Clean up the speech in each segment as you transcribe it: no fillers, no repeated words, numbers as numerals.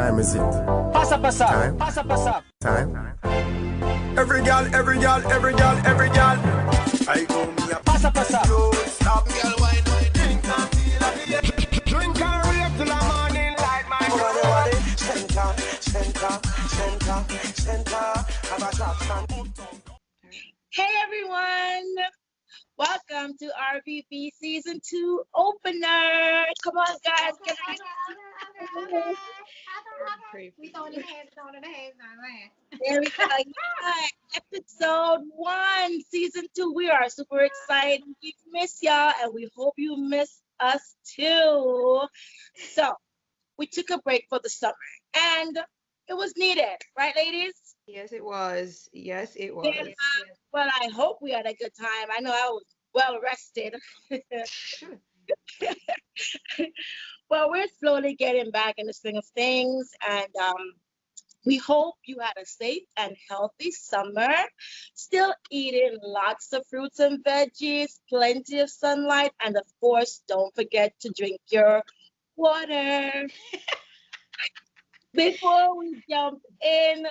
time is it? Passa, passa. Time. Passa, passa. Time. Every girl, every girl, every girl, every girl. I go me a Passa, passa. don't stop, girl, why not drink and feel like drink and rave till the morning light, my girl. Center, center, center, center. Have a drop stand. Hey everyone, welcome to RVB Season 2 opener. Come on guys, get ready. We throwing the hands, man. There we go. Yeah. Episode 1, Season 2. We are super excited. We miss y'all and we hope you miss us too. So, we took a break for the summer and it was needed, right ladies? Yes, it was. Yes, it was. Yeah, well, I hope we had a good time. I know I was well rested. Well, we're slowly getting back in the swing of things, and we hope you had a safe and healthy summer. Still eating lots of fruits and veggies, plenty of sunlight, and of course, don't forget to drink your water. Before we jump in,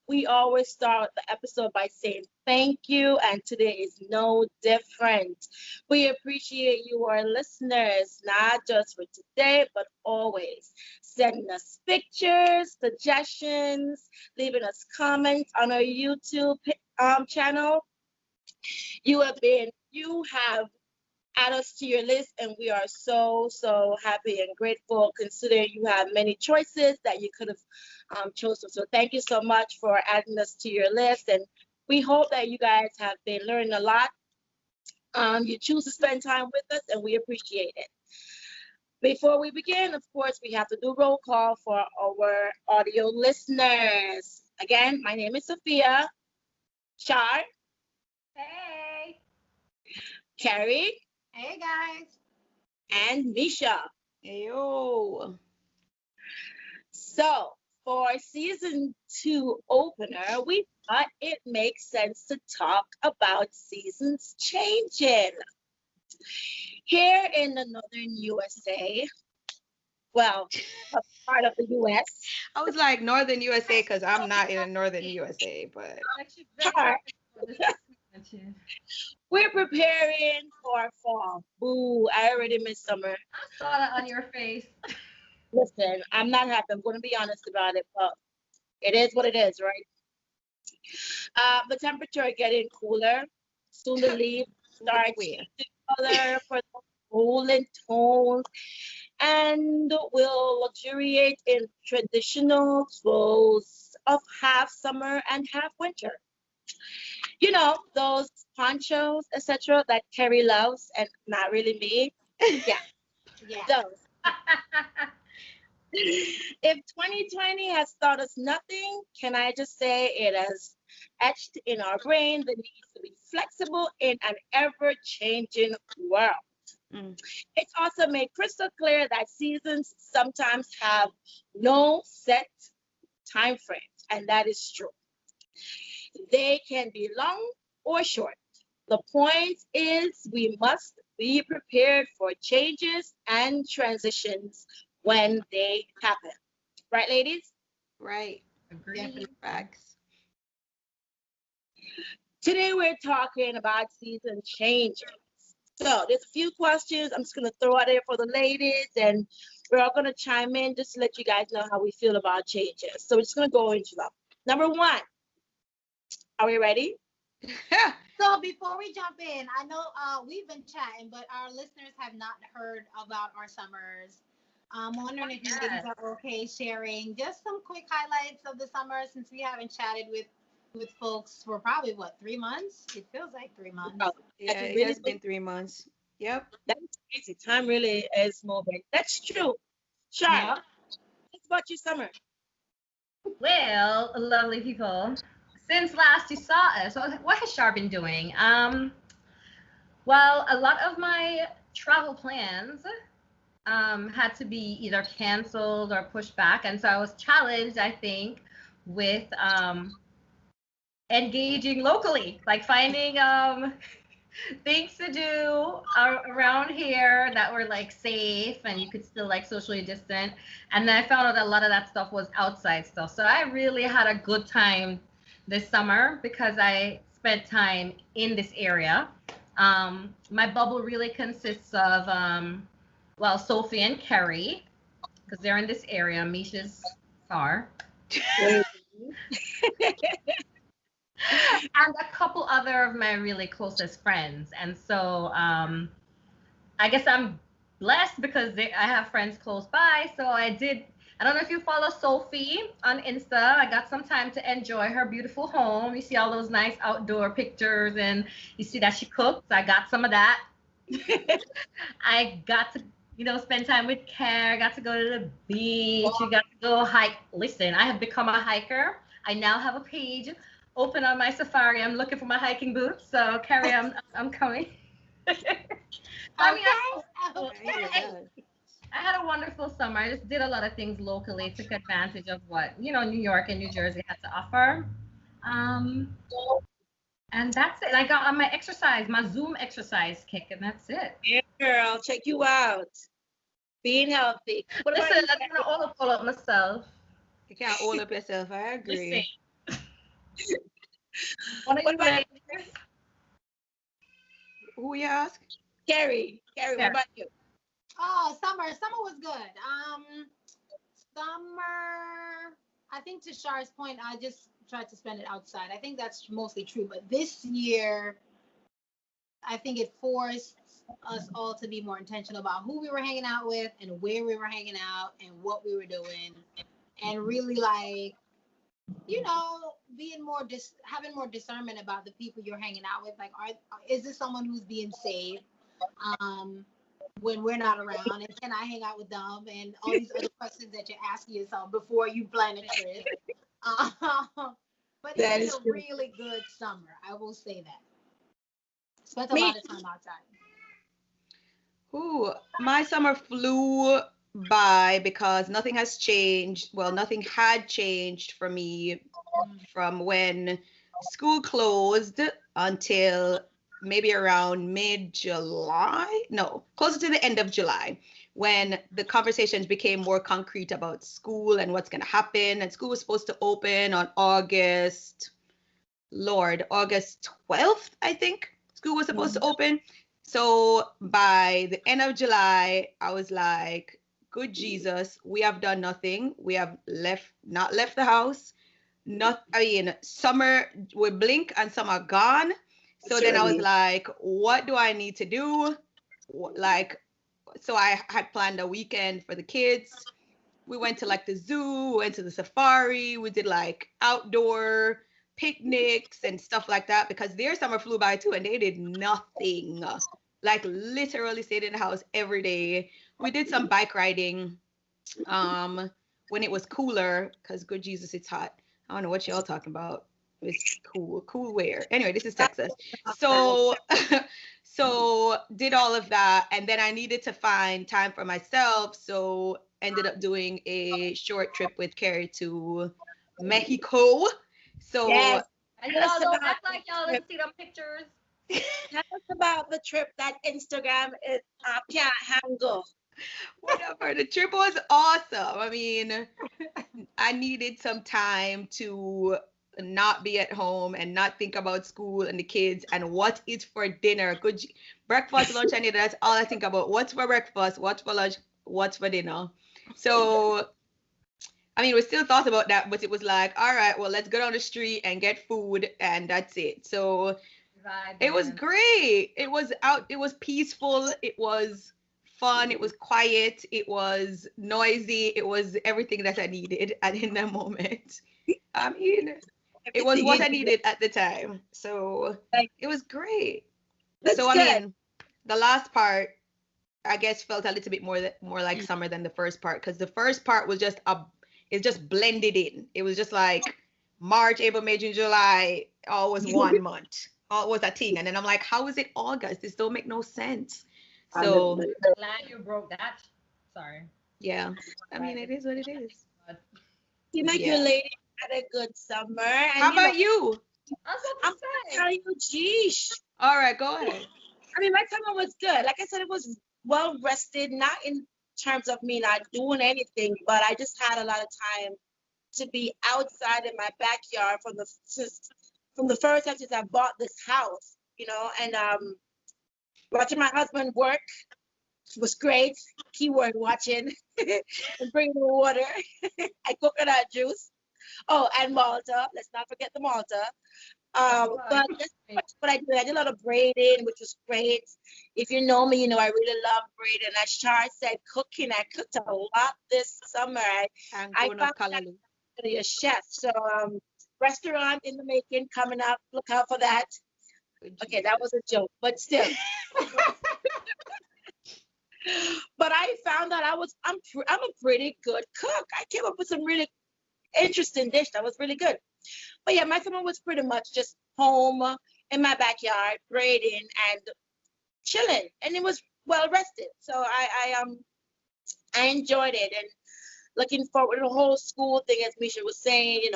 we always start the episode by saying thank you, and today is no different. We appreciate you, our listeners, not just for today, but always. Sending us pictures, suggestions, leaving us comments on our YouTube channel. You have add us to your list, and we are so happy and grateful considering you have many choices that you could have chosen. So thank you so much for adding us to your list, and we hope that you guys have been learning a lot. You choose to spend time with us, and we appreciate it. Before we begin, of course, we have to do roll call for our audio listeners. Again, my name is Sophia. Char. Hey. Carrie. Hey, guys. And Misha. Heyo. So, for Season 2 opener, we thought it makes sense to talk about seasons changing. Here in the northern USA, well, a part of the US. I was like northern USA because I'm not in the northern USA, but we're preparing for fall. Boo, I already missed summer. I saw that on your face. Listen, I'm not happy. I'm going to be honest about it, but it is what it is, right? The temperature is getting cooler. Soon the leaves start changing color for the golden tones, and will luxuriate in traditional clothes of half summer and half winter. You know, those ponchos, etc., that Carrie loves and not really me. Yeah. Those. If 2020 has taught us nothing, can I just say it has etched in our brain the need to be flexible in an ever-changing world. It's also made crystal clear that seasons sometimes have no set time frames, and that is true. They can be long or short. The point is we must be prepared for changes and transitions when they happen. Right, ladies? right. Agreed. Facts. Today we're talking about season changes. So there's a few questions I'm just going to throw out there for the ladies, and we're all going to chime in just to let you guys know how we feel about changes. So we're just going to go into them. Number 1. Are we ready? So before we jump in, I know we've been chatting, but our listeners have not heard about our summers. I'm wondering if you guys are okay sharing just some quick highlights of the summer, since we haven't chatted with folks for probably 3 months. It feels like 3 months. Oh, Yeah, that's it really has been 3 months. Yep. That's crazy. Time really is moving. That's true. Sure. Yep. What's about your summer? Well, lovely people. Since last you saw us, what has Shar been doing? Well, a lot of my travel plans had to be either canceled or pushed back, and so I was challenged, I think, with engaging locally, like finding things to do around here that were like safe and you could still like socially distant. And then I found out a lot of that stuff was outside stuff. So I really had a good time this summer because I spent time in this area. My bubble really consists of, well, Sophie and Kerry, because they're in this area. Misha's far. And a couple other of my really closest friends. And so I guess I'm blessed because I have friends close by. So I don't know if you follow Sophie on Insta. I got some time to enjoy her beautiful home. You see all those nice outdoor pictures and you see that she cooks. I got some of that. I got to, spend time with Care. Got to go to the beach. You got to go hike. Listen, I have become a hiker. I now have a page open on my Safari. I'm looking for my hiking boots. So Carrie, I'm coming. I had a wonderful summer. I just did a lot of things locally, took advantage of what New York and New Jersey had to offer. And that's it. I got on my Zoom exercise kick, and that's it. Yeah, girl, check you out. Being healthy. Listen, I'm gonna all up myself. You can't all up yourself. I agree. What about you? Who you ask? Carrie, what about you? Oh, summer was good. Summer, I think to Shar's point, I just tried to spend it outside. I think that's mostly true. But this year, I think it forced us all to be more intentional about who we were hanging out with and where we were hanging out and what we were doing. And really being having more discernment about the people you're hanging out with. Like, is this someone who's being safe when we're not around? And can I hang out with them? And all these other questions that you're asking yourself before you plan a trip. But it was a really good summer. I will say that. Spent a lot of time outside. Ooh, my summer flew by because nothing has changed. Well, nothing had changed for me from when school closed until maybe around mid-July. No, closer to the end of July, when the conversations became more concrete about school and what's going to happen. And school was supposed to open on August 12th, I think. School was supposed to open. So by the end of July, I was like, good Jesus, we have done nothing. We have not left the house. Summer, we blink and some are gone. So then I was like, what do I need to do? So I had planned a weekend for the kids. We went to the zoo, went to the safari. We did outdoor picnics and stuff like that because their summer flew by too and they did nothing. Literally stayed in the house every day. We did some bike riding when it was cooler because good Jesus, it's hot. I don't know what y'all talking about. It's cool where. Anyway, this is Texas. So did all of that. And then I needed to find time for myself. So ended up doing a short trip with Carrie to Mexico. So yes. And y'all don't act like y'all didn't see them pictures. Tell us about the trip that Instagram is can't handle. Whatever. The trip was awesome. I mean, I needed some time to not be at home and not think about school and the kids and what is for dinner. Good breakfast, lunch, and dinner. That's all I think about. What's for breakfast? What's for lunch? What's for dinner? So, I mean, we still thought about that, but it was like, all right, well, let's go down the street and get food, and that's it. So it was great. It was peaceful. It was fun. It was quiet. It was noisy. It was everything that I needed in that moment. I mean, it was what I needed at the time. So it was great. I mean, the last part, I guess, felt a little bit more like summer than the first part, because the first part was just it just blended in. It was just like March, April, May, June, July, all was 1 month. All was a thing. And then I'm like, how is it August? This don't make no sense. So glad you broke that. Sorry. Yeah. I mean, it is what it is. You like your lady had a good summer. How about you? I'm gonna tell you, geesh. All right, go ahead. I mean, my summer was good. Like I said, it was well rested, not in terms of me not doing anything, but I just had a lot of time to be outside in my backyard from the first time since I bought this house, and watching my husband work was great. Keyword watching and bringing the water and coconut juice. Oh, and Malta. Let's not forget the Malta. But that's what I did. I did a lot of braiding, which was great. If you know me, you know I really love braiding. As Shar said, cooking. I cooked a lot this summer. I found out I'm really a chef. So restaurant in the making coming up. Look out for that. Okay, that was a joke, but still. But I found that I'm a pretty good cook. I came up with some really interesting dish that was really good. But yeah, my summer was pretty much just home in my backyard, braiding and chilling, and it was well rested. So I enjoyed it, and looking forward to the whole school thing, as Misha was saying.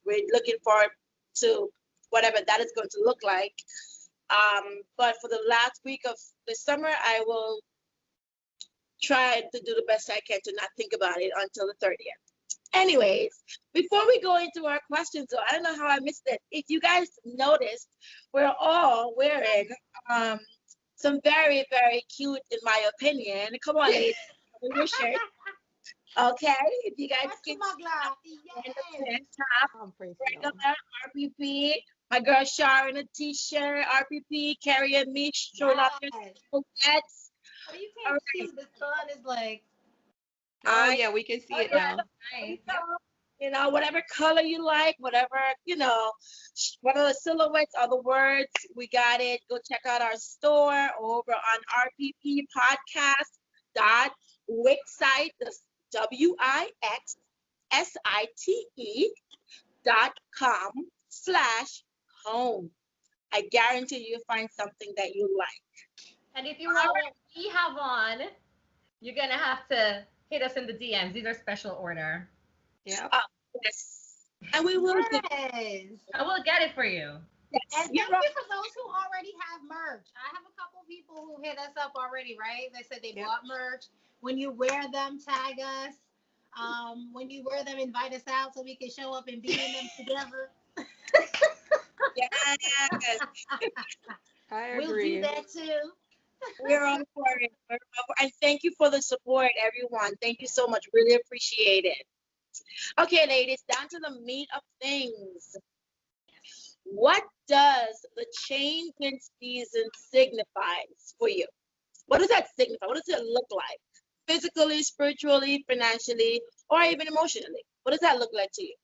We're looking forward to whatever that is going to look like. But for the last week of the summer, I will try to do the best I can to not think about it until the 30th. Anyways, before we go into our questions, though, I don't know how I missed it. If you guys noticed, we're all wearing some very, very cute, in my opinion. Come on, ladies, your shirt. Okay, if you guys can top, regular RPP. My girl Shar in a t-shirt, RPP, carrying me, showing off your sweats. Oh, you can't see the sun is like. Oh yeah, we can see it now. Nice. Whatever color you like, whatever, what are the silhouettes or the words, we got it. Go check out our store over on rpppodcast.wixsite, wixsite.com/home. I guarantee you'll find something that you like. And if you want what we have on, you're going to have to hit us in the DMs. These are special order. Yeah. Yes. And we will. Yes. I will get it for you. Yes. And thank you for those who already have merch. I have a couple people who hit us up already, right? They said they bought merch. When you wear them, tag us. When you wear them, invite us out so we can show up and be in them together. Yes. I agree. We'll do that too. We're on for it. And thank you for the support, everyone. Thank you so much. Really appreciate it. Okay, ladies, down to the meat of things. What does the change in season signify for you? What does that signify? What does it look like? Physically, spiritually, financially, or even emotionally? What does that look like to you?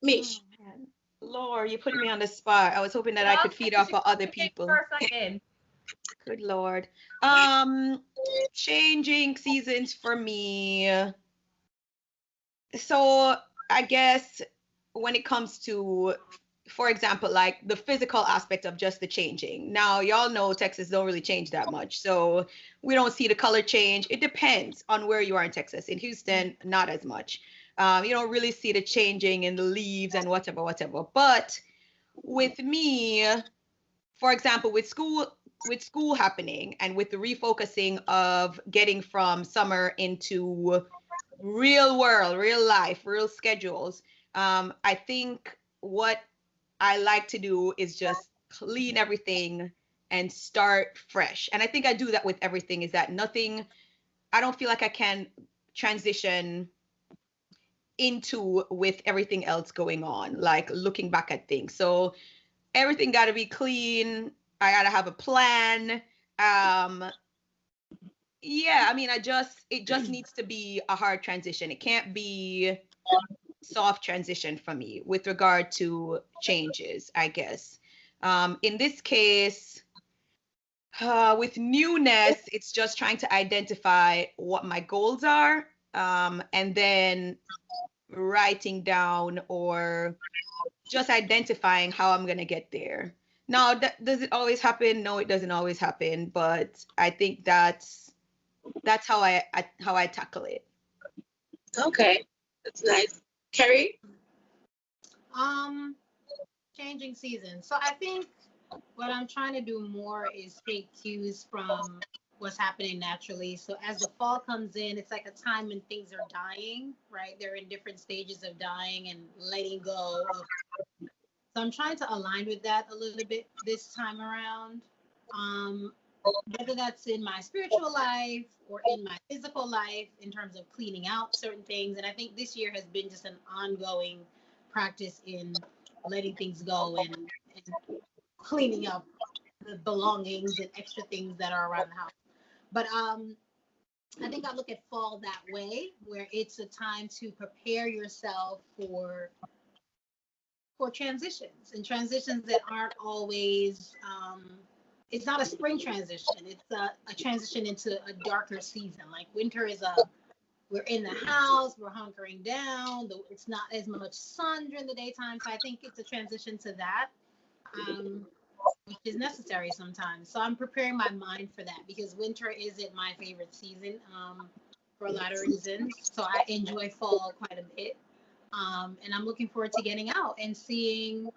Mish. Oh, Lord, you put me on the spot. I was hoping that I could feed off of other people. Good Lord. Changing seasons for me. So I guess when it comes to, for example, like the physical aspect of just the changing. Now, y'all know Texas don't really change that much. So we don't see the color change. It depends on where you are in Texas. In Houston, not as much. You don't really see the changing in the leaves and whatever. But with me, for example, with school happening and with the refocusing of getting from summer into real world, real life, real schedules, I think what I like to do is just clean everything and start fresh. And I think I do that with everything, is that I don't feel like I can transition into with everything else going on, like looking back at things. So everything got to be clean. I got to have a plan. Yeah, I mean, it just needs to be a hard transition. It can't be soft transition for me with regard to changes, I guess. In this case, with newness, it's just trying to identify what my goals are, and then writing down or just identifying how I'm going to get there. Now, does it always happen? No, it doesn't always happen, but I think that's how I tackle it. Okay, that's nice. Carrie? Changing seasons. So I think what I'm trying to do more is take cues from what's happening naturally. So as the fall comes in, it's like a time when things are dying, right? They're in different stages of dying and letting go of. So I'm trying to align with that a little bit this time around. Um, Whether that's in my spiritual life or in my physical life in terms of cleaning out certain things. And I think this year has been just an ongoing practice in letting things go and cleaning up the belongings and extra things that are around the house. But I think I look at fall that way, where it's a time to prepare yourself for transitions and transitions that aren't always. It's not a spring transition. It's a transition into a darker season. Like winter is we're in the house, we're hunkering down. It's not as much sun during the daytime. So I think it's a transition to that. Um, which is necessary sometimes. So I'm preparing my mind for that because winter isn't my favorite season for a lot of reasons. So I enjoy fall quite a bit. And I'm looking forward to getting out and seeing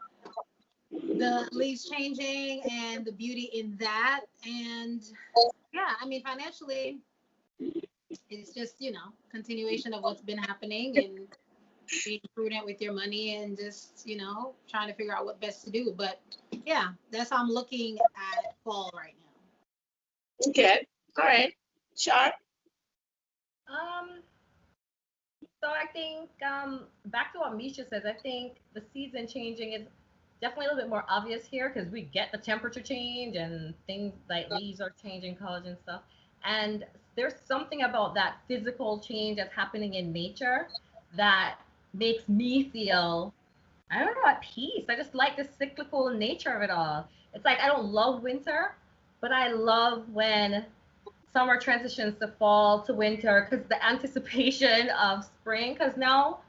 the leaves changing and the beauty in that. And yeah, I mean, financially, it's just, continuation of what's been happening and being prudent with your money and just, trying to figure out what best to do. But yeah, that's how I'm looking at fall right now. Okay. All right. Sharp. Um, so I think back to what Misha says, I think the season changing is definitely a little bit more obvious here because we get the temperature change and things like leaves are changing colors and stuff. And there's something about that physical change that's happening in nature that makes me feel, I don't know, at peace. I just like the cyclical nature of it all. It's like I don't love winter, but I love when summer transitions to fall to winter because the anticipation of spring. Because now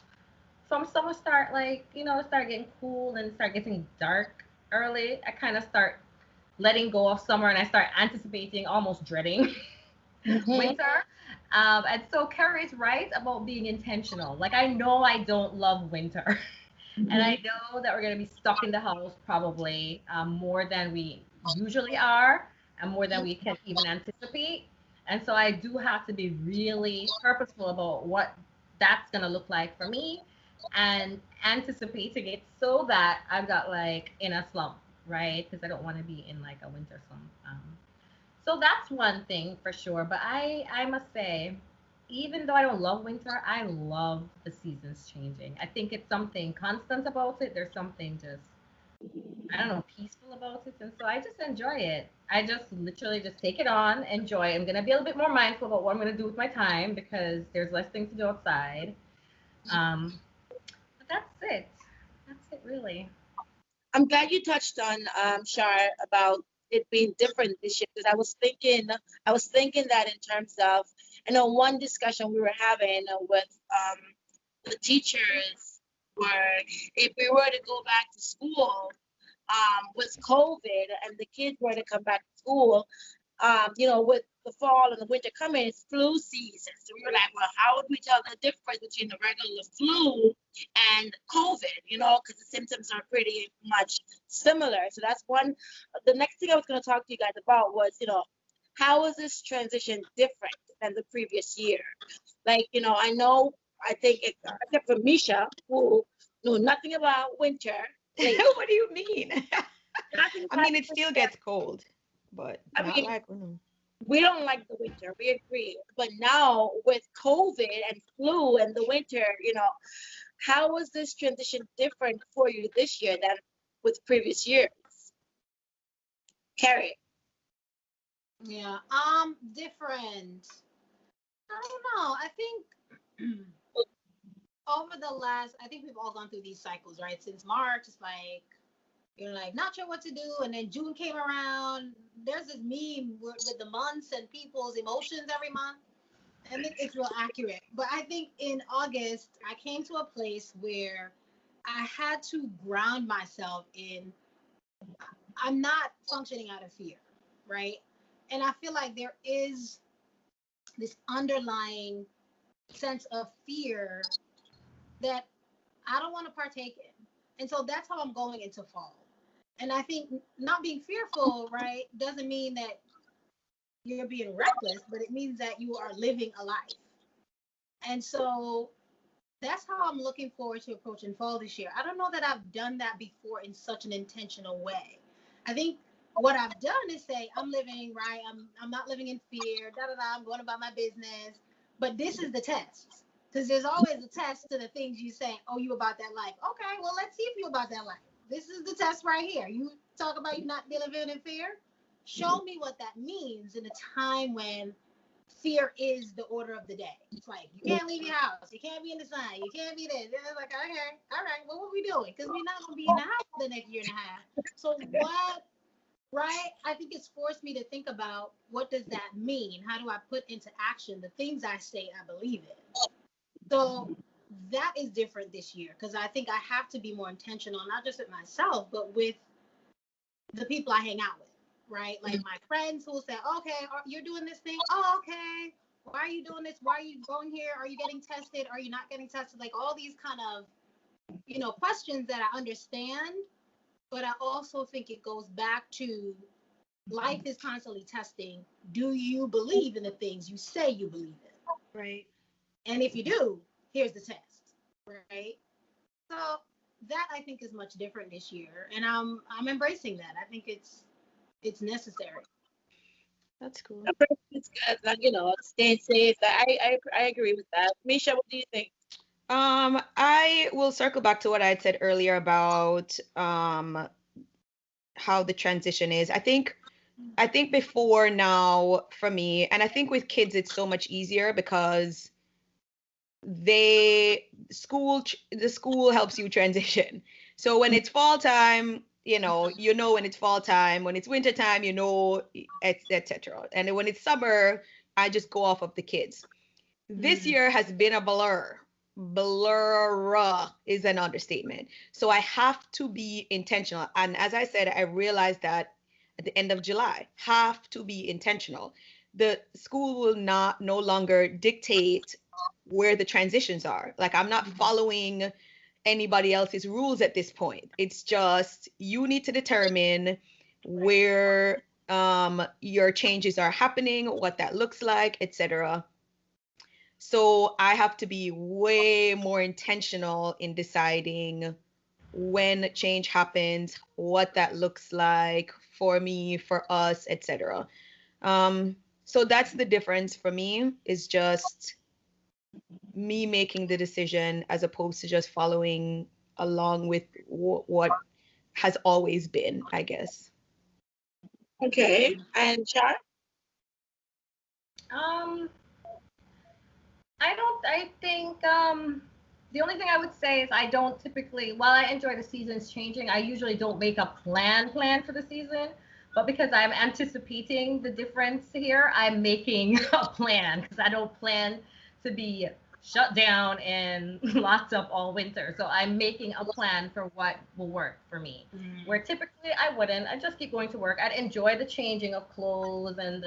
from summer start, like start getting cool and start getting dark early. I kind of start letting go of summer and I start anticipating, almost dreading winter. And so Carrie's right about being intentional. Like I know I don't love winter. And I know that we're going to be stuck in the house probably more than we usually are and more than we can even anticipate. And so I do have to be really purposeful about what that's going to look like for me and anticipating it so that I'm not like in a slump, right? Because I don't want to be in like a winter slump. So that's one thing for sure. But I must say, even though I don't love winter, I love the seasons changing. I think it's something constant about it. There's something just, I don't know, peaceful about it. And so I just enjoy it. I just literally just take it on, enjoy it. I'm going to be a little bit more mindful about what I'm going to do with my time because there's less things to do outside. But that's it. That's it, really. I'm glad you touched on Shar about it being different this year because I was thinking that in terms of one discussion we were having with the teachers were if we were to go back to school with COVID and the kids were to come back to school, with the fall and the winter coming, it's flu season. So we were like, well, how would we tell the difference between the regular flu and COVID, because the symptoms are pretty much similar. So that's one. The next thing I was going to talk to you guys about was, how is this transition different than the previous year? Like, I think, except for Misha, who knew nothing about winter. Like, What do you mean? I mean, it still gets cold, but we don't like the winter. We agree. But now with COVID and flu and the winter, how was this transition different for you this year than with previous years? Carrie. Yeah. Different. I don't know. I think over the last, I think we've all gone through these cycles, right? Since March, it's like you're like not sure what to do, and then June came around. There's this meme with the months and people's emotions every month, and it's real accurate. But I think in August, I came to a place where I had to ground myself in. I'm not functioning out of fear, right? And I feel like there is this underlying sense of fear that I don't want to partake in. And so that's how I'm going into fall. And I think not being fearful, right, doesn't mean that you're being reckless, but it means that you are living a life. And so that's how I'm looking forward to approaching fall this year. I don't know that I've done that before in such an intentional way. I think what I've done is say, I'm living right. I'm not living in fear. Da da da. I'm going about my business. But this is the test, because there's always a test to the things you say. Oh, you about that life? Okay, well let's see if you about that life. This is the test right here. You talk about you not living in fear. Show me what that means in a time when fear is the order of the day. It's like you can't leave your house, you can't be in the sun, you can't be this. And it's like, okay, all right, well, what are we doing? Because we're not gonna be in the house for the next year and a half. So what, right? I think it's forced me to think about what does that mean? How do I put into action the things I say I believe in? So that is different this year because I think I have to be more intentional, not just with myself, but with the people I hang out with, right? Like my friends who will say, okay, you're doing this thing. Oh, okay. Why are you doing this? Why are you going here? Are you getting tested? Are you not getting tested? Like all these kind of, questions that I understand, but I also think it goes back to life is constantly testing. Do you believe in the things you say you believe in? Right. And if you do, here's the test, right? So that I think is much different this year, and I'm embracing that. I think it's necessary. That's cool. It's good, like, staying safe. I agree with that. Misha, what do you think? I will circle back to what I had said earlier about how the transition is. I think before now for me, and I think with kids it's so much easier because the school helps you transition. So when it's fall time, when it's fall time. When it's winter time, etc. And then when it's summer, I just go off of the kids. This year has been a blur. Blur is an understatement. So I have to be intentional. And as I said, I realized that at the end of July, have to be intentional. The school will no longer dictate where the transitions are. Like I'm not following anybody else's rules at this point. It's just you need to determine where your changes are happening, what that looks like, etc. So I have to be way more intentional in deciding when change happens, what that looks like for me, for us, etc. So that's the difference for me, is just me making the decision as opposed to just following along with what has always been, I guess. Okay. And Char? Um, I think the only thing I would say is I don't typically, while I enjoy the seasons changing, I usually don't make a plan for the season. But because I'm anticipating the difference here, I'm making a plan because I don't plan to be shut down and locked up all winter. So I'm making a plan for what will work for me. Where typically I wouldn't. I just keep going to work. I'd enjoy the changing of clothes and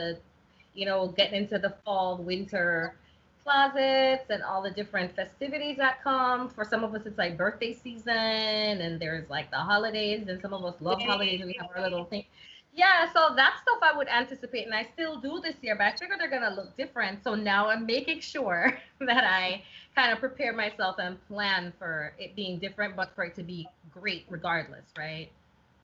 getting into the fall, winter closets and all the different festivities that come. For some of us, it's like birthday season, and there's like the holidays, and some of us love holidays, and we have our little thing. Yeah, so that stuff I would anticipate, and I still do this year, but I figure they're gonna look different. So now I'm making sure that I kind of prepare myself and plan for it being different, but for it to be great regardless, right?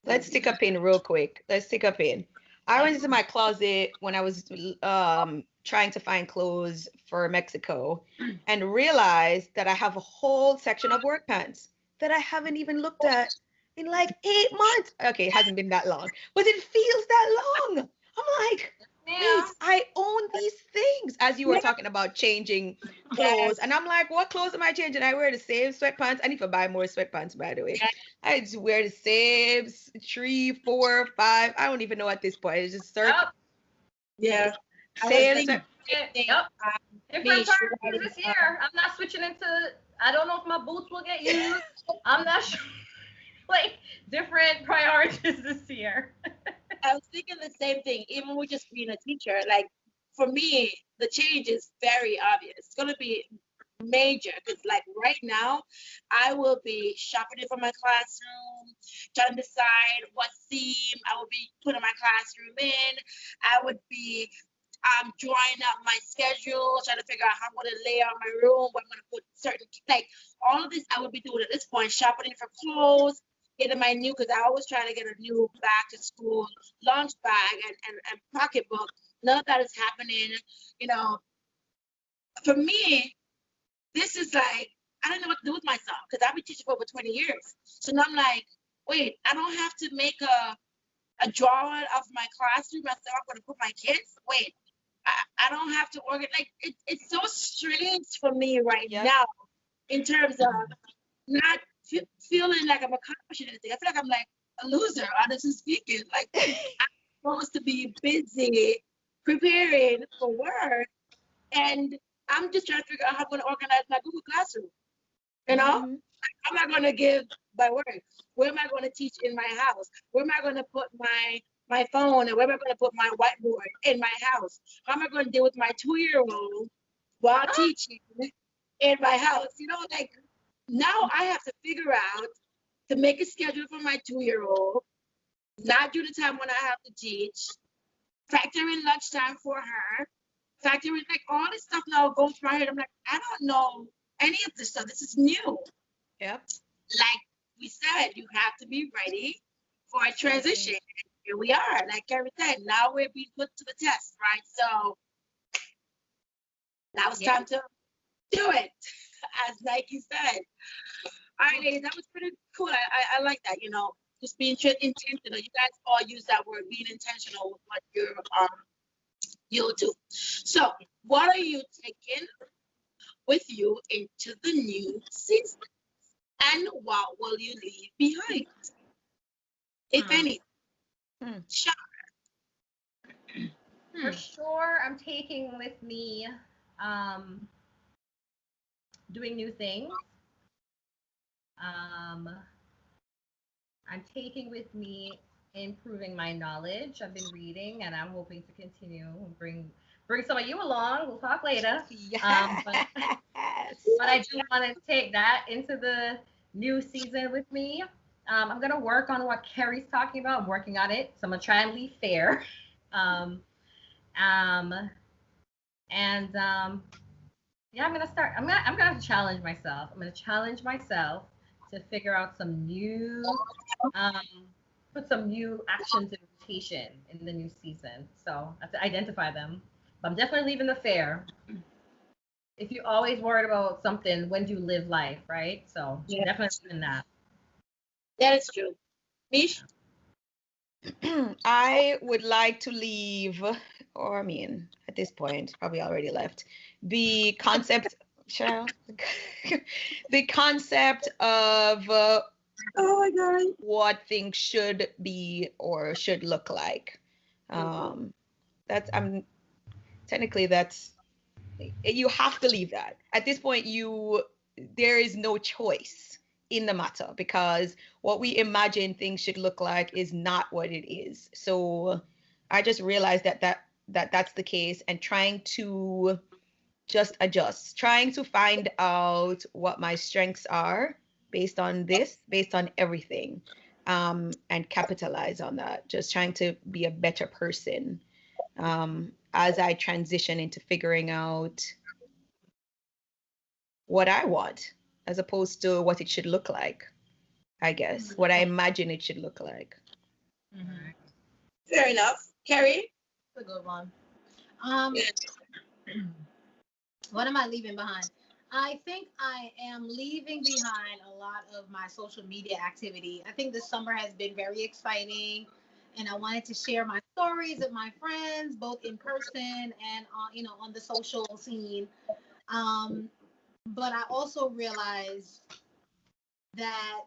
Let's stick a pin real quick. Let's stick a pin. I went into my closet when I was trying to find clothes for Mexico and realized that I have a whole section of work pants that I haven't even looked at in like 8 months. Okay, it hasn't been that long, but it feels that long. I'm like, wait, I own these things. As you were talking about changing clothes, and I'm like, what clothes am I changing? I wear the same sweatpants. I need to buy more sweatpants, by the way. I just wear the same 3, 4, 5. I don't even know at this point. It's just search. Yeah. Same. Yep. Different priorities this year. I'm not switching into. I don't know if my boots will get used. I'm not sure. Like different priorities this year. I was thinking the same thing, even with just being a teacher. Like for me, the change is very obvious. It's gonna be major because like right now, I will be shopping it for my classroom. trying to decide what theme I would be putting my classroom in. I would be drawing up my schedule, trying to figure out how I'm going to lay out my room, where I'm going to put certain, like, all of this I would be doing at this point, shopping for clothes, getting my new, because I always try to get a new back to school lunch bag and pocketbook. None of that is happening. You know, for me, this is like, I don't know what to do with myself because I've been teaching for over 20 years. So now I'm like, wait, I don't have to make a drawing of my classroom and say I'm going to put my kids. Wait, I don't have to organize. Like, it's so strange for me right now in terms of not feeling like I'm accomplishing anything. I feel like I'm like a loser, honestly speaking. Like, I'm supposed to be busy preparing for work, and I'm just trying to figure out how I'm going to organize my Google Classroom. You know, how am I going to give my work? Where am I going to teach in my house? Where am I going to put my phone, and where am I going to put my whiteboard in my house? How am I going to deal with my 2-year-old while teaching in my house? You know, like, now I have to figure out to make a schedule for my 2-year-old, not do the time when I have to teach, factor in lunchtime for her, factor in, like, all this stuff now goes through my head. I'm like, I don't know any of this stuff. This is new. Yep. Like we said, you have to be ready for a transition. Here we are, like Carrie said, now we're being put to the test, right? So now it's time to do it, as Nike said. All right, ladies, that was pretty cool. I like that, you know, just being intentional. You guys all use that word, being intentional with what you'll do. So what are you taking with you into the new season? And what will you leave behind, if any? Sure. For sure, I'm taking with me doing new things. I'm taking with me improving my knowledge. I've been reading, and I'm hoping to continue bring some of you along. We'll talk later. But I do want to take that into the new season with me. I'm gonna work on what Carrie's talking about. I'm working on it, so I'm gonna try and leave fair. Yeah, I'm gonna have to challenge myself. I'm gonna challenge myself to figure out some new, put some new actions in rotation in the new season. So I have to identify them. But I'm definitely leaving the fair. If you're always worried about something, when do you live life, right? So definitely leaving that. That is true. Mish? I would like to leave, or I mean, at this point, probably already left, the concept, Cheryl, the concept of oh my God, what things should be or should look like. That's you have to leave that. At this point, there is no choice in the matter, because what we imagine things should look like is not what it is. So I just realized that's the case, and trying to just adjust, trying to find out what my strengths are based on everything, and capitalize on that. Just trying to be a better person as I transition into figuring out what I want, as opposed to what it should look like, I guess, what I imagine it should look like. Fair enough. Carrie? That's a good one. What am I leaving behind? I think I am leaving behind a lot of my social media activity. I think this summer has been very exciting, and I wanted to share my stories with my friends, both in person and on the social scene. But I also realized that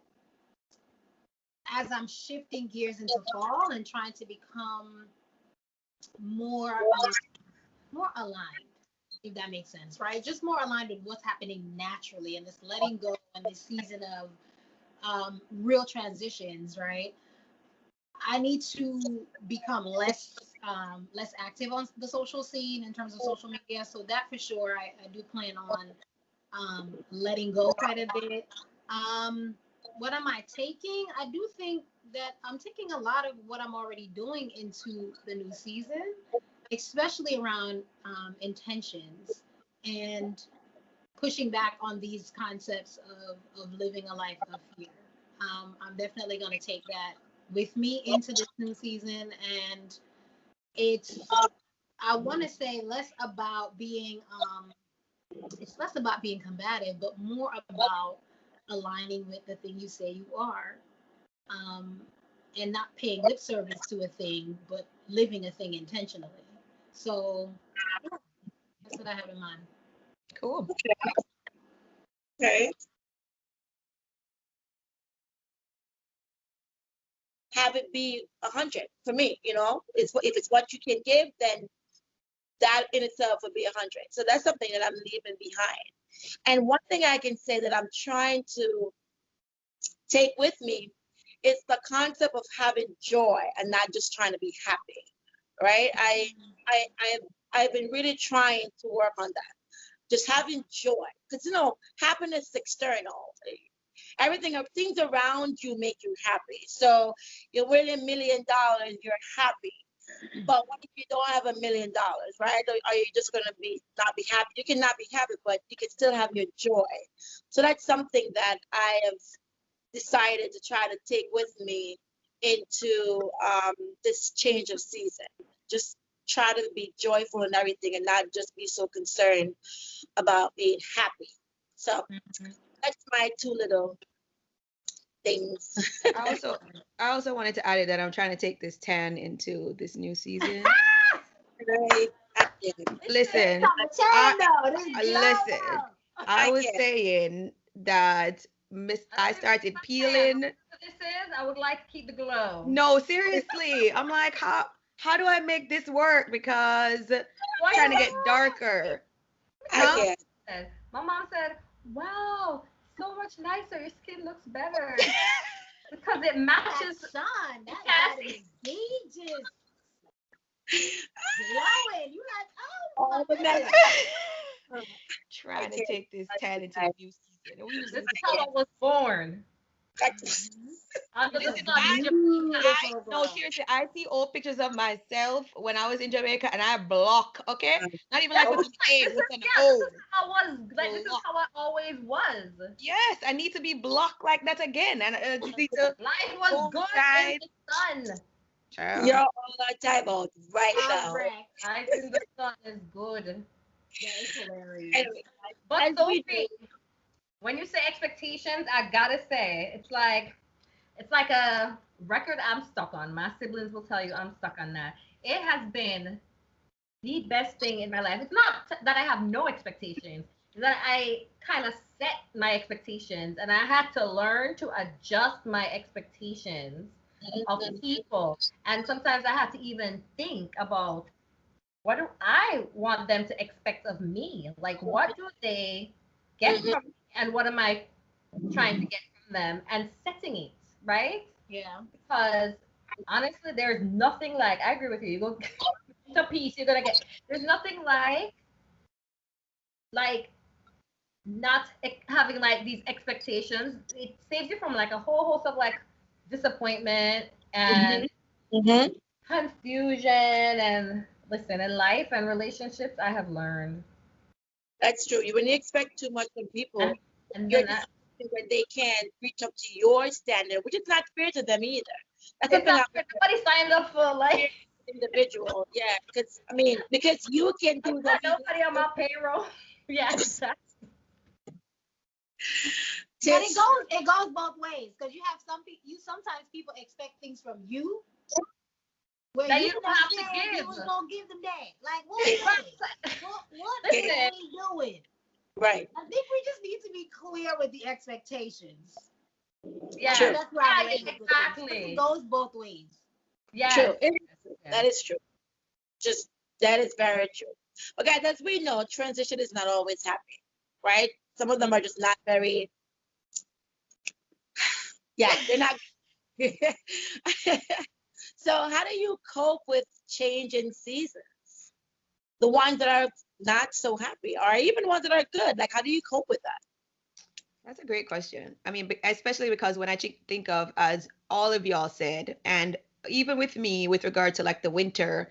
as I'm shifting gears into fall and trying to become more aligned, if that makes sense, right? Just more aligned with what's happening naturally, and this letting go and this season of real transitions, right? I need to become less active on the social scene in terms of social media. So that for sure, I do plan on letting go quite a bit. what am I taking? I do think that I'm taking a lot of what I'm already doing into the new season, especially around intentions and pushing back on these concepts of living a life of fear. I'm definitely going to take that with me into this new season. And it's, I want to say less about being, it's less about being combative, but more about aligning with the thing you say you are, and not paying lip service to a thing, but living a thing intentionally. So yeah, that's what I have in mind. Cool. Okay. Have it be 100 for me. It's if it's what you can give, then that in itself would be 100. So that's something that I'm leaving behind. And one thing I can say that I'm trying to take with me is the concept of having joy and not just trying to be happy, right? I've been really trying to work on that. Just having joy, because happiness is external. Everything, things around you make you happy. So you're winning $1 million, you're happy. But what if you don't have $1 million, right? Are you just gonna not be happy? You cannot be happy, but you can still have your joy. So that's something that I have decided to try to take with me into this change of season. Just try to be joyful and everything, and not just be so concerned about being happy. So that's my two little things. I also wanted to add it that I'm trying to take this 10 into this new season. Right. Listen, I was saying that I started peeling. This is, I would like to keep the glow. No, seriously. I'm like, how do I make this work? Because I'm trying to get darker. I My mom said, wow, so much nicer. Your skin looks better. Because it matches. That sun, that is gorgeous. Glowing. You like, oh, the mess. Trying to take this 10 into the new season. This is how I was born. Under the sun. No, seriously, I see old pictures of myself when I was in Jamaica, and I block. Okay, not even like with an A, with an O. This is how I was. Like this is how I always was. Yes, I need to be blocked like that again, and need to life was good in the sun. Child. You're all our time out right now. Life in the sun is good. That is hilarious. Anyway, but Sophie, when you say expectations, I gotta say, it's like a record I'm stuck on. My siblings will tell you I'm stuck on that. It has been the best thing in my life. It's not that I have no expectations. It's that I kind of set my expectations, and I had to learn to adjust my expectations of people. And sometimes I have to even think about, what do I want them to expect of me? Like, what do they get from me, and what am I trying to get from them, and setting it, right? Yeah. Because honestly, there's nothing like, I agree with you. You go to peace, you're gonna get. There's nothing like not having like these expectations. It saves you from like a whole host of like disappointment and confusion. And listen, in life and relationships, I have learned. That's true. When you expect too much from people, and you're when they can't reach up to your standard, which is not fair to them either. That's nobody signed up for like individual. Yeah, because you can do that. Nobody on my payroll. Yeah, exactly. But it goes both ways, because you have sometimes people expect things from you where that you don't have to give. You was gonna give them that. Like, what are they doing? Right. I think we just need to be clear with the expectations. Yeah, that's right. Exactly. It goes both ways. Yeah, true. That is true. That is very true. But guys, as we know, transition is not always happy, right? Some of them are just not very. Yeah, they're not. So how do you cope with change in seasons? The ones that are not so happy, or even ones that are good. Like, how do you cope with that? That's a great question. I mean, especially because when I think of, as all of y'all said, and even with me, with regard to like the winter,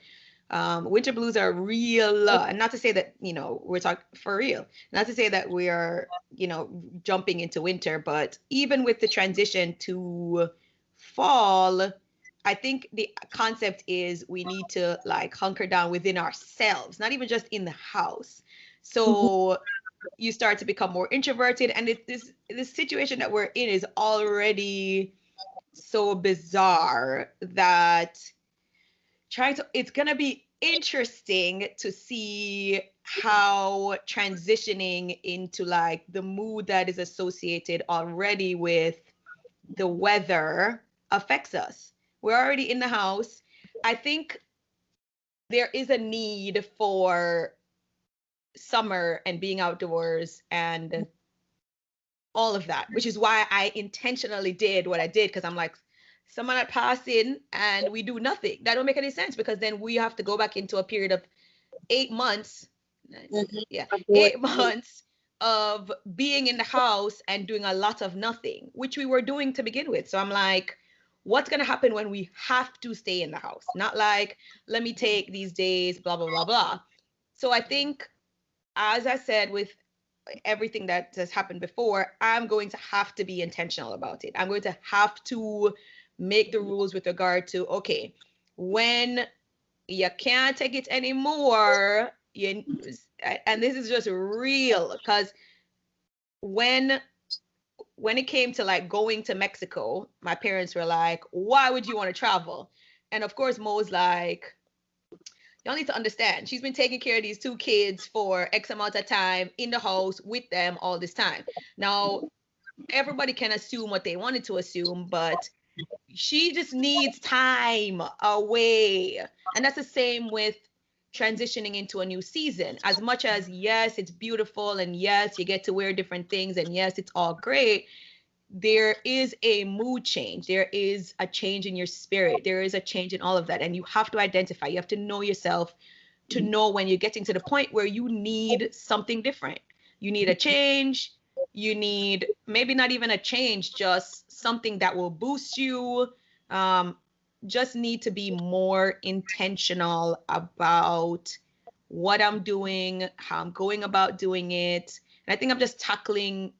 winter blues are real. And not to say that, we're talking for real, not to say that we are, jumping into winter, but even with the transition to fall, I think the concept is we need to like hunker down within ourselves, not even just in the house. So you start to become more introverted, and this situation that we're in is already so bizarre that it's gonna be interesting to see how transitioning into like the mood that is associated already with the weather affects us. We're already in the house. I think there is a need for summer and being outdoors and all of that, which is why I intentionally did what I did, because I'm like, someone had passed in and we do nothing. That don't make any sense, because then we have to go back into a period of 8 months. Yeah, 8 months of being in the house and doing a lot of nothing, which we were doing to begin with. So I'm like, what's going to happen when we have to stay in the house? Not like, let me take these days, blah, blah, blah, blah. So I think, as I said, with everything that has happened before, I'm going to have to be intentional about it. I'm going to have to make the rules with regard to, okay, when you can't take it anymore, and this is just real, because when it came to like going to Mexico, my parents were like, why would you want to travel? And of course, Mo's like, y'all need to understand, she's been taking care of these two kids for X amount of time in the house with them all this time. Now, everybody can assume what they wanted to assume, but she just needs time away. And that's the same with transitioning into a new season. As much as, yes, it's beautiful, and yes, you get to wear different things, and yes, it's all great, there is a mood change. There is a change in your spirit. There is a change in all of that. And you have to identify, you have to know yourself to know when you're getting to the point where you need something different. You need a change. You need maybe not even a change, just something that will boost you. Just need to be more intentional about what I'm doing, how I'm going about doing it. And I think I'm just tackling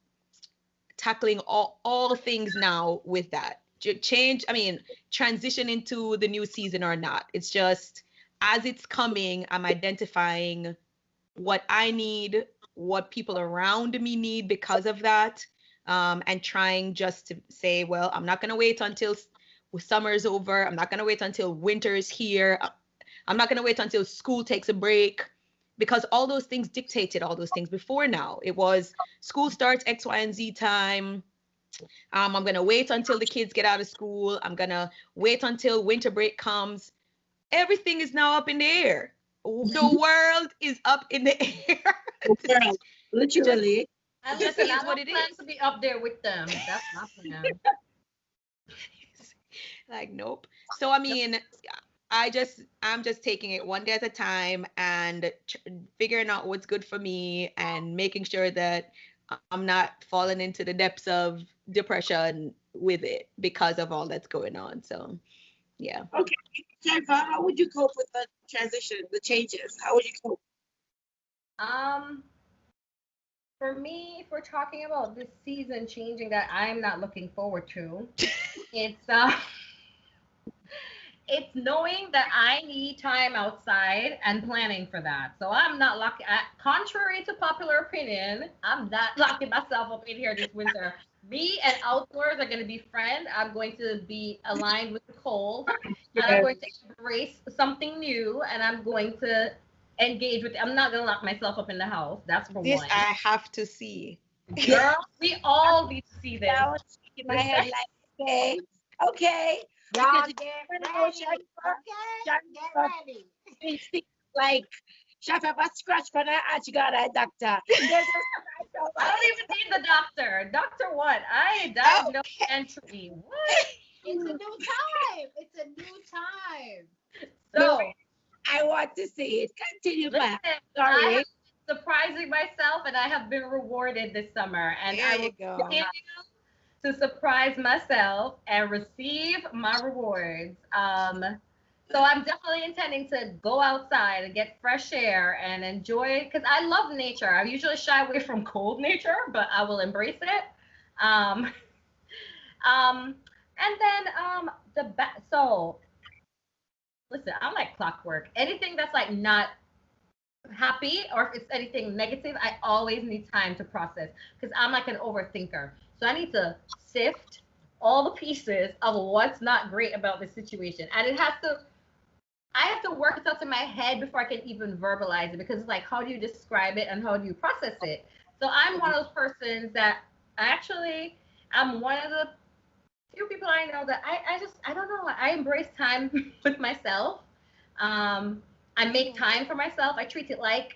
all things now with that change. I mean, transition into the new season or not, it's just, as it's coming, I'm identifying what I need, what people around me need because of that, and trying just to say, well, I'm not going to wait until summer's over. I'm not going to wait until winter is here. I'm not going to wait until school takes a break, because all those things dictated all those things before. Now it was school starts X, Y, and Z time. I'm going to wait until the kids get out of school. I'm going to wait until winter break comes. Everything is now up in the air. The world is up in the air. Literally. And listen, I don't plan to be up there with them. That's my plan. Like, nope. So I mean, I'm just taking it one day at a time and figuring out what's good for me, and making sure that I'm not falling into the depths of depression with it because of all that's going on. So, yeah. Okay, Jennifer, how would you cope with the transition, the changes? How would you cope? For me, if we're talking about this season changing that I'm not looking forward to, it's it's knowing that I need time outside and planning for that. So I'm not locking, contrary to popular opinion, I'm not locking myself up in here this winter. Me and outdoors are going to be friends. I'm going to be aligned with the cold. And I'm going to embrace something new, and I'm going to engage with it. I'm not going to lock myself up in the house. That's for this one. I have to see. Girl, we all need to see this. I was shaking my head like, okay. Y'all get ready. Get ready. Like, shut up, a scratch for that, and she got a doctor. I don't even need the doctor. Doctor what? I diagnosed entropy. What? It's a new time. It's a new time. So I want to see it. Continue, listen, Sorry. surprising myself, and I have been rewarded this summer. And There I you will go. continue to surprise myself and receive my rewards. So I'm definitely intending to go outside and get fresh air and enjoy because I love nature. I usually shy away from cold nature, but I will embrace it. Um, and then so listen, I'm like clockwork. Anything that's like not happy or if it's anything negative, I always need time to process because I'm like an overthinker. So I need to sift all the pieces of what's not great about the situation. And I have to work it out in my head before I can even verbalize it because it's like, how do you describe it and how do you process it? So I'm one of those persons that actually, I'm one of the few people I know that I don't know, I embrace time with myself. I make time for myself. I treat it like,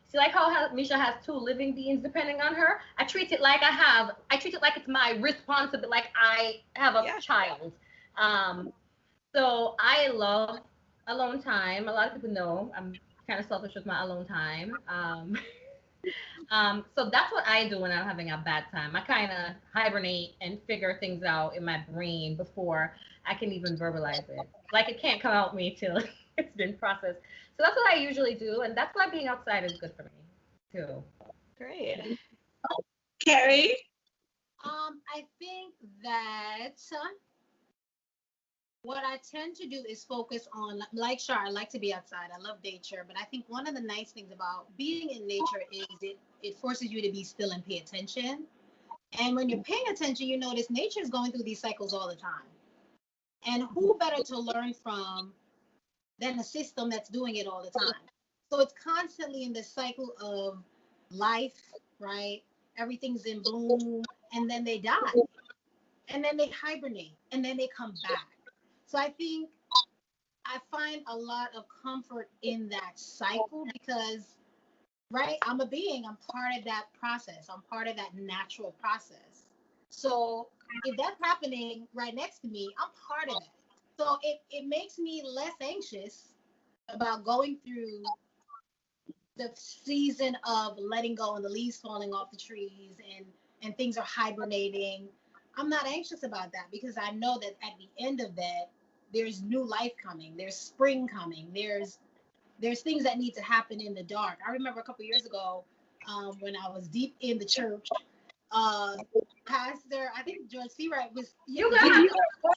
see, like how Misha has two living beings depending on her. I treat it like it's my responsibility, like I have a child. So I love alone time. A lot of people know I'm kind of selfish with my alone time. So that's what I do when I'm having a bad time. I kind of hibernate and figure things out in my brain before I can even verbalize it. Like it can't come out me till it's been processed. So that's what I usually do, and that's why being outside is good for me too. Great. Carrie? I think that what I tend to do is focus on, like Shar, I like to be outside. I love nature, but I think one of the nice things about being in nature is it forces you to be still and pay attention. And when you're paying attention, you notice nature is going through these cycles all the time. And who better to learn from than a system that's doing it all the time? So it's constantly in this cycle of life, right? Everything's in bloom, and then they die, and then they hibernate, and then they come back. So I think I find a lot of comfort in that cycle because, right, I'm a being, I'm part of that process, I'm part of that natural process. So if that's happening right next to me, I'm part of that. So it makes me less anxious about going through the season of letting go and the leaves falling off the trees and things are hibernating. I'm not anxious about that because I know that at the end of that there's new life coming, there's spring coming, there's things that need to happen in the dark. I remember a couple years ago, when I was deep in the church, uh pastor, I think George C. Wright was, You guys, I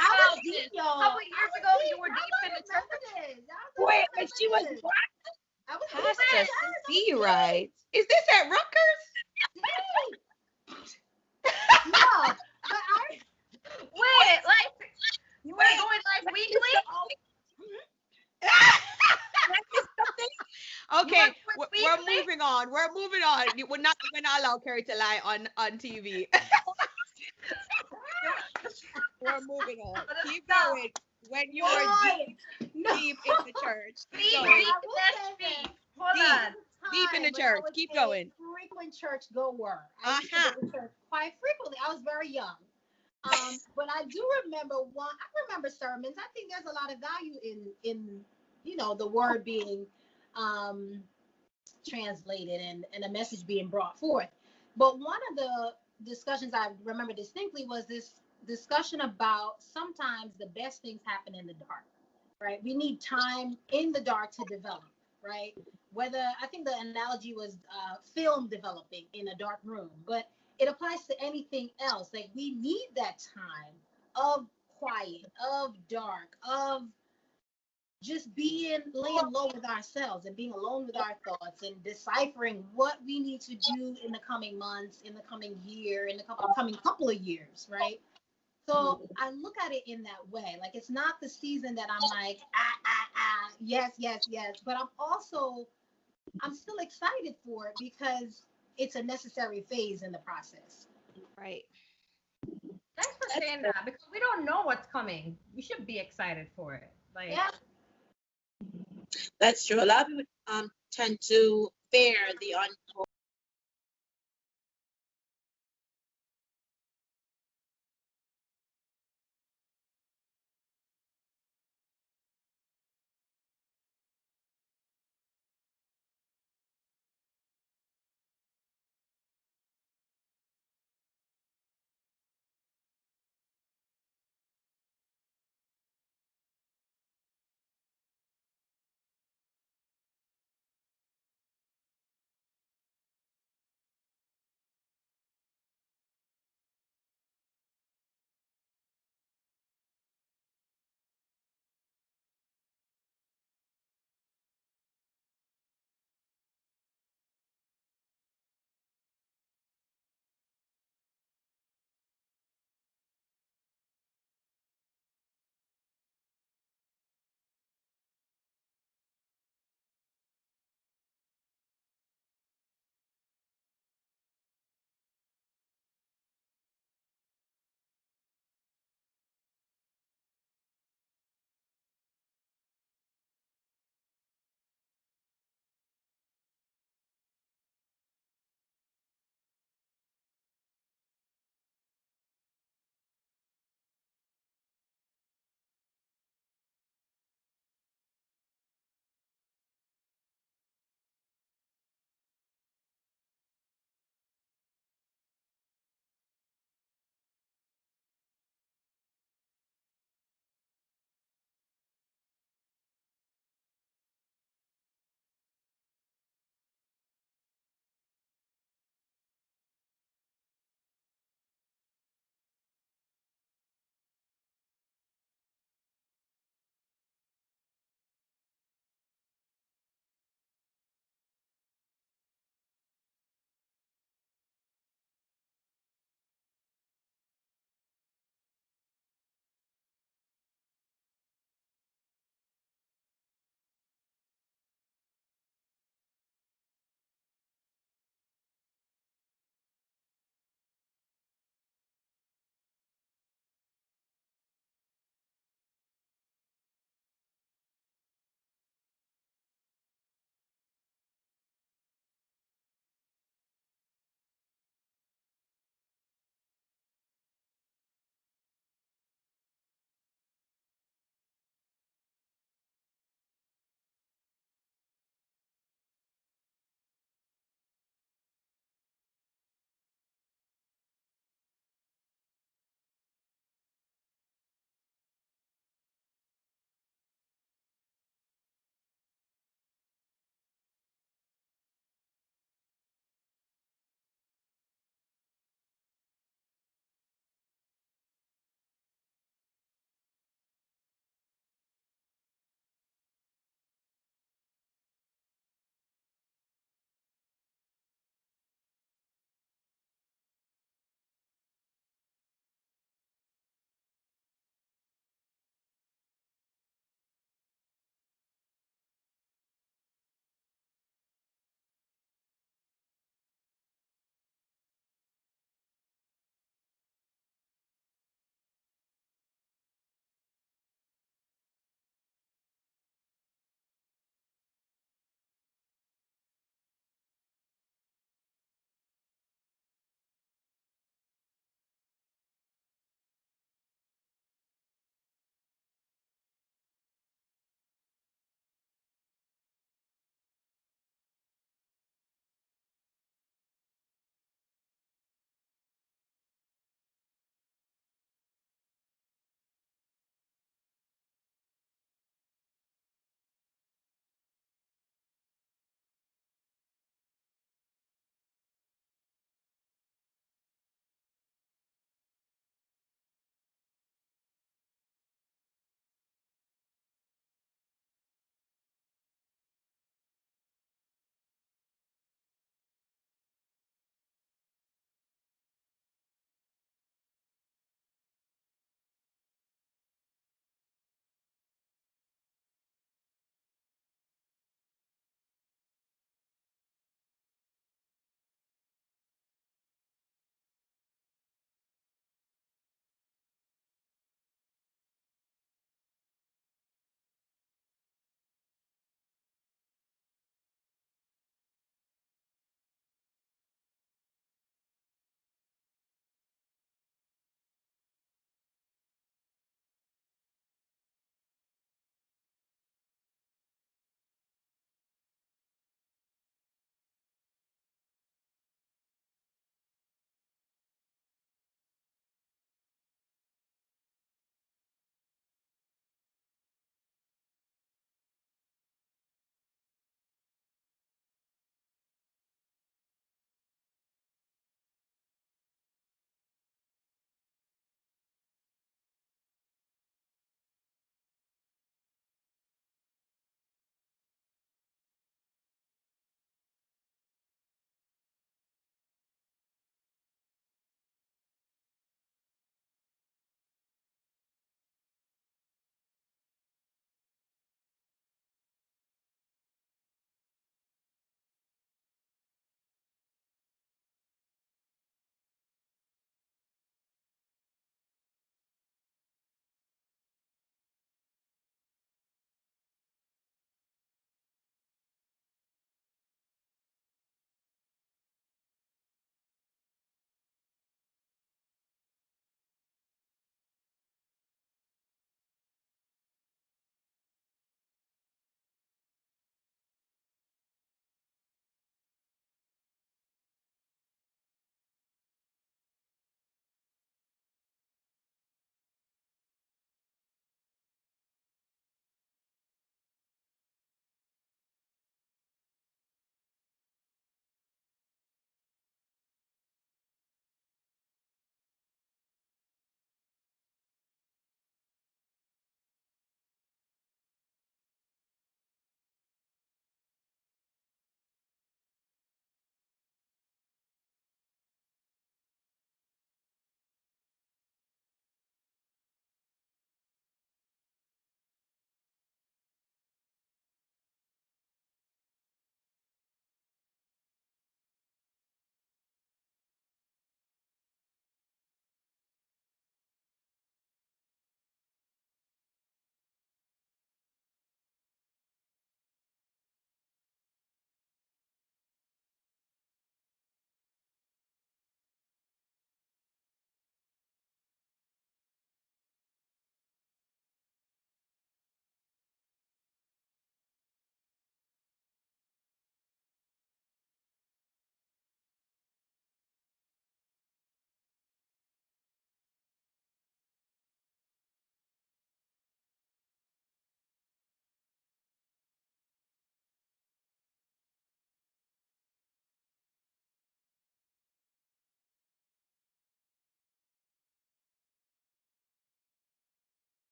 was deep, y'all. a couple years ago, you were deep in the church. Wait, but she was what? I was Pastor C. Right. Is this at Rutgers? No, but I Wait, like you were going like weekly? Okay, we're moving on. We're moving on. We're not allow Carrie to lie on TV. We're moving on. Keep going. When you were deep in the church. Keep going. Deep in the church. Keep going. Frequent church goer. I used to go to church quite frequently. I was very young. But I do remember I remember sermons. I think there's a lot of value in the word being translated and a message being brought forth. But one of the discussions I remember distinctly was this discussion about sometimes the best things happen in the dark, right? We need time in the dark to develop, right? Whether, I think the analogy was film developing in a dark room, but it applies to anything else. Like we need that time of quiet, of dark, of just laying low with ourselves and being alone with our thoughts and deciphering what we need to do in the coming months, in the coming year, in the coming couple of years, right? So I look at it in that way. Like it's not the season that I'm like, yes, yes, yes. But I'm still excited for it because it's a necessary phase in the process. Right. Thanks for saying that because we don't know what's coming. We should be excited for it. Like, Yeah. That's true. A lot of people tend to fear the unknown.